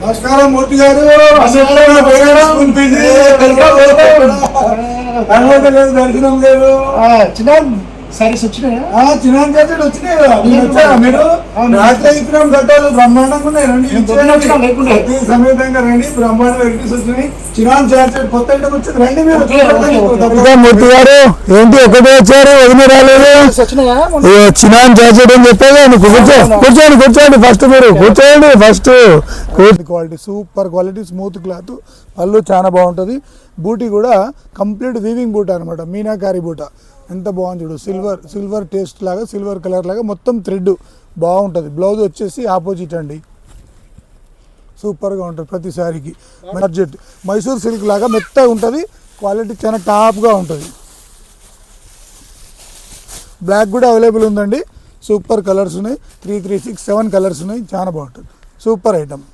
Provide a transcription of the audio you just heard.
నమస్కారం మూర్తి గారు. దర్శనం లేదు. చిన్న సారీస్ వచ్చినాయా? చిన్న జాకెట్ వచ్చినాయి కదా, మీరు రాత్రి ఇస్తున్నాం గట్టాలు బ్రహ్మాండంగా ఉన్నాయి. రండి సమేతంగా రండి. బ్రహ్మాండ వెరైటీస్ వచ్చినాయి. చిరాన్ జాకెట్ కొత్త ఐటమ్ వచ్చింది. రండి మీరు. మూర్తి గారు ఏంటి ఒకటే వచ్చారు, వదిలి రాలేదు. చినాన్ జాకెట్ అని చెప్పేది. కూర్చోండి ఫస్ట్, మీరు కూర్చోండి first. Quality super quality, smooth cloth, పళ్ళు చాలా బాగుంటుంది. బూటీ కూడా కంప్లీట్ వీవింగ్ బూట అనమాట, మీనాకారి బూట. ఎంత బాగుంది చూడు, సిల్వర్ టేస్ట్ లాగా, సిల్వర్ కలర్ లాగా మొత్తం థ్రెడ్ బాగుంటుంది. బ్లౌజ్ వచ్చేసి ఆపోజిట్ అండి, సూపర్గా ఉంటుంది. ప్రతి శారీకి బడ్జెట్ మైసూర్ సిల్క్ లాగా మెత్తగా ఉంటుంది. క్వాలిటీ చాలా టాప్గా ఉంటుంది. బ్లాక్ కూడా అవైలబుల్ ఉందండి. సూపర్ కలర్స్ ఉన్నాయి, 3, 3, 6, 7 కలర్స్ ఉన్నాయి. చాలా బాగుంటుంది, సూపర్ ఐటమ్.